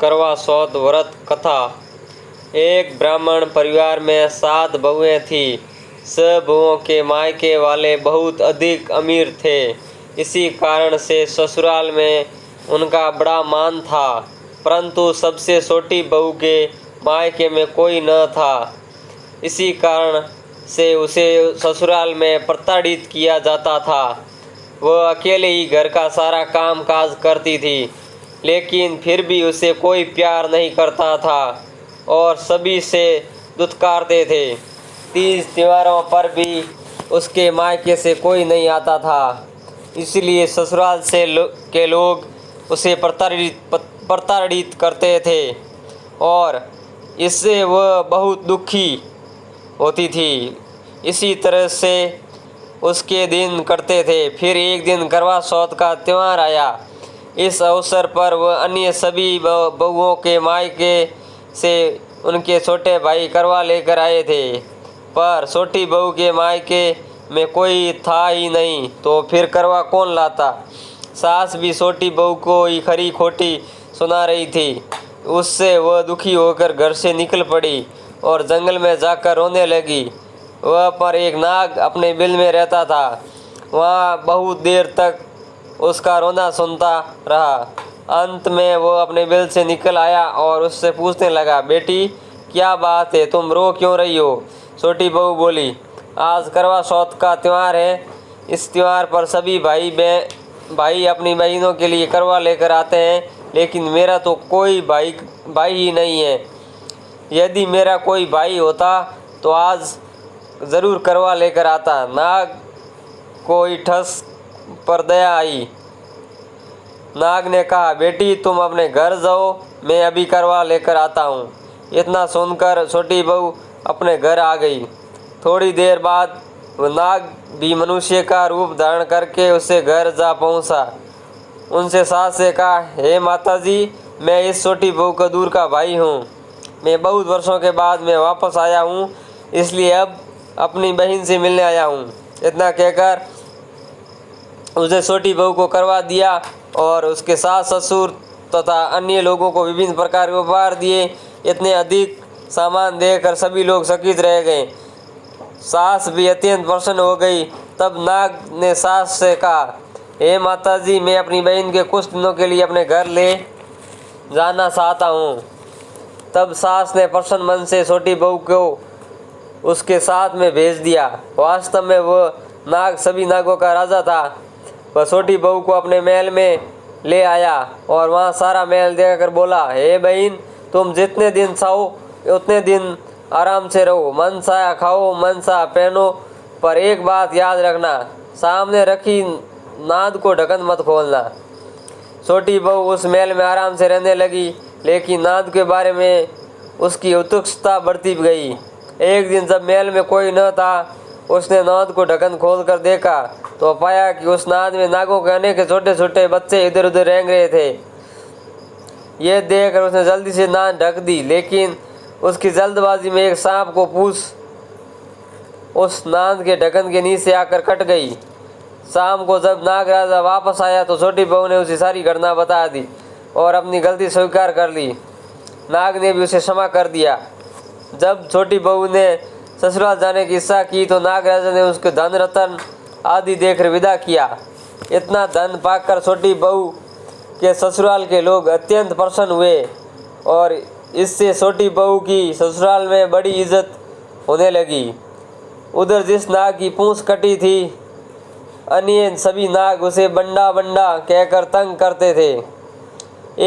करवा चौथ व्रत कथा। एक ब्राह्मण परिवार में 7 बहुएं थीं। सब बहुओं के मायके वाले बहुत अधिक अमीर थे। इसी कारण से ससुराल में उनका बड़ा मान था, परंतु सबसे छोटी बहू के मायके में कोई न था। इसी कारण से उसे ससुराल में प्रताड़ित किया जाता था। वह अकेले ही घर का सारा काम काज करती थी, लेकिन फिर भी उसे कोई प्यार नहीं करता था और सभी से दुत्कारते थे। तीज त्योहारों पर भी उसके मायके से कोई नहीं आता था, इसलिए ससुराल से के लोग उसे प्रताड़ित करते थे और इससे वह बहुत दुखी होती थी। इसी तरह से उसके दिन कटते थे। फिर एक दिन करवा चौथ का त्यौहार आया। इस अवसर पर वह अन्य सभी बहुओं के मायके से उनके छोटे भाई करवा लेकर आए थे, पर छोटी बहू के मायके में कोई था ही नहीं, तो फिर करवा कौन लाता। सास भी छोटी बहू को ही खरी खोटी सुना रही थी। उससे वह दुखी होकर घर से निकल पड़ी और जंगल में जाकर रोने लगी। वह पर एक नाग अपने बिल में रहता था। वहाँ बहुत देर तक उसका रोना सुनता रहा। अंत में वो अपने बिल से निकल आया और उससे पूछने लगा, बेटी क्या बात है, तुम रो क्यों रही हो। छोटी बहू बोली, आज करवा चौथ का त्यौहार है। इस त्यौहार पर सभी भाई अपनी बहनों के लिए करवा लेकर आते हैं, लेकिन मेरा तो कोई भाई ही नहीं है। यदि मेरा कोई भाई होता तो आज ज़रूर करवा लेकर आता। नाग को ठस पर दया आई। नाग ने कहा, बेटी तुम अपने घर जाओ, मैं अभी करवा लेकर आता हूँ। इतना सुनकर छोटी बहू अपने घर आ गई। थोड़ी देर बाद वह नाग भी मनुष्य का रूप धारण करके उससे घर जा पहुँचा। उनसे सास से कहा, हे माताजी, मैं इस छोटी बहू का दूर का भाई हूँ। मैं बहुत वर्षों के बाद मैं वापस आया हूँ, इसलिए अब अपनी बहन से मिलने आया हूँ। इतना कहकर उसने छोटी बहू को करवा दिया और उसके सास ससुर तथा अन्य लोगों को विभिन्न प्रकार के उपहार दिए। इतने अधिक सामान देकर सभी लोग चकित रह गए। सास भी अत्यंत प्रसन्न हो गई। तब नाग ने सास से कहा, हे माताजी, मैं अपनी बहन के कुछ दिनों के लिए अपने घर ले जाना चाहता हूँ। तब सास ने प्रसन्न मन से छोटी बहू को उसके साथ में भेज दिया। वास्तव में वह नाग सभी नागों का राजा था। वह छोटी बहू को अपने महल में ले आया और वहाँ सारा महल देखकर बोला, हे बहन, तुम जितने दिन चाहो उतने दिन आराम से रहो, मन सा खाओ, मन सा पहनो, पर एक बात याद रखना, सामने रखी नाद को ढक्कन मत खोलना। छोटी बहू उस महल में आराम से रहने लगी, लेकिन नाद के बारे में उसकी उत्सुकता बढ़ती गई। एक दिन जब महल में कोई न था, उसने नाद को ढक्कन खोलकर देखा तो पाया कि उस नाद में नागों के अनेक छोटे छोटे बच्चे इधर उधर रेंग रहे थे। यह देखकर उसने जल्दी से नाद ढक दी, लेकिन उसकी जल्दबाजी में एक सांप को पूंछ उस नाद के ढक्कन के नीचे आकर कट गई। शाम को जब नाग राजा वापस आया तो छोटी बहू ने उसे सारी घटना बता दी और अपनी गलती स्वीकार कर ली। नाग ने भी उसे क्षमा कर दिया। जब छोटी बहू ने ससुराल जाने की इच्छा की तो नाग राजा ने उसके धन रत्न आदि देकर विदा किया। इतना धन पाकर छोटी बहू के ससुराल के लोग अत्यंत प्रसन्न हुए और इससे छोटी बहू की ससुराल में बड़ी इज्जत होने लगी। उधर जिस नाग की पूंछ कटी थी, अन्य सभी नाग उसे बंडा बंडा कहकर तंग करते थे।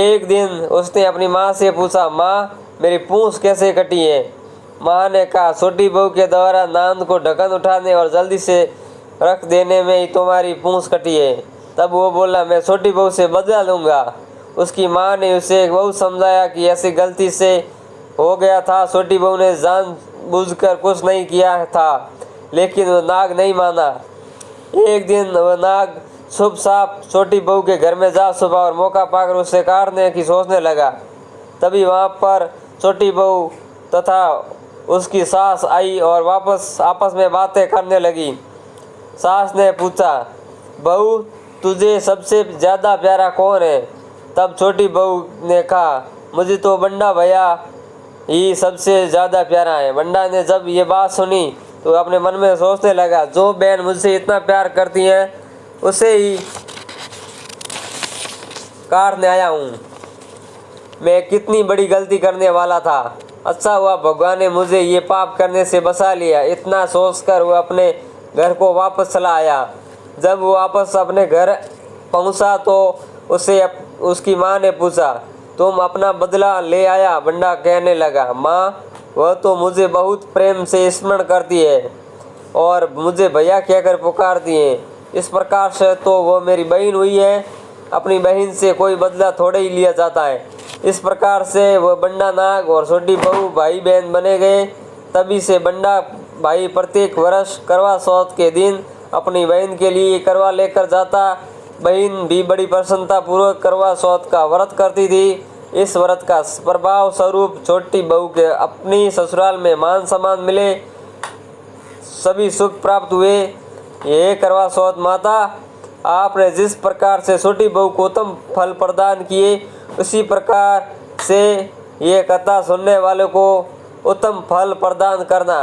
एक दिन उसने अपनी माँ से पूछा, माँ, मेरी पूंछ कैसे कटी है। माँ ने कहा, छोटी बहू के द्वारा नाद को ढक्कन उठाने और जल्दी से रख देने में ही तुम्हारी पूंछ कटी है। तब वो बोला, मैं छोटी बहू से बदला लूँगा। उसकी माँ ने उसे बहुत समझाया कि ऐसी गलती से हो गया था, छोटी बहू ने जानबूझकर कुछ नहीं किया था, लेकिन वह नाग नहीं माना। एक दिन वह नाग शुभ साप छोटी बहू के घर में जा छुपा और मौका पाकर उसे काटने की सोचने लगा। तभी वहाँ पर छोटी बहू तथा उसकी सास आई और आपस में बातें करने लगी। सास ने पूछा, बहू, तुझे सबसे ज़्यादा प्यारा कौन है। तब छोटी बहू ने कहा, मुझे तो बंडा भैया ही सबसे ज़्यादा प्यारा है। बंडा ने जब ये बात सुनी तो अपने मन में सोचने लगा, जो बहन मुझसे इतना प्यार करती है उसे ही काटने आया हूँ। मैं कितनी बड़ी गलती करने वाला था। अच्छा हुआ भगवान ने मुझे ये पाप करने से बचा लिया। इतना सोचकर वो अपने घर को वापस चला आया। जब वो वापस अपने घर पहुंचा तो उसे उसकी माँ ने पूछा, तुम अपना बदला ले आया? बंडा कहने लगा, माँ वह तो मुझे बहुत प्रेम से स्मरण करती है और मुझे भैया कहकर पुकारती है। इस प्रकार से तो वो मेरी बहन हुई है। अपनी बहन से कोई बदला थोड़े ही लिया जाता है। इस प्रकार से वह बंडा नाग और छोटी बहू भाई बहन बने गए। तभी से बंडा भाई प्रत्येक वर्ष करवा चौथ के दिन अपनी बहन के लिए करवा लेकर जाता। बहन भी बड़ी प्रसन्नता पूर्वक करवा चौथ का व्रत करती थी। इस व्रत का प्रभाव स्वरूप छोटी बहू के अपनी ससुराल में मान सम्मान मिले, सभी सुख प्राप्त हुए। ये करवा चौथ माता, आपने जिस प्रकार से छोटी बहू को उत्तम फल प्रदान किए, उसी प्रकार से ये कथा सुनने वालों को उत्तम फल प्रदान करना।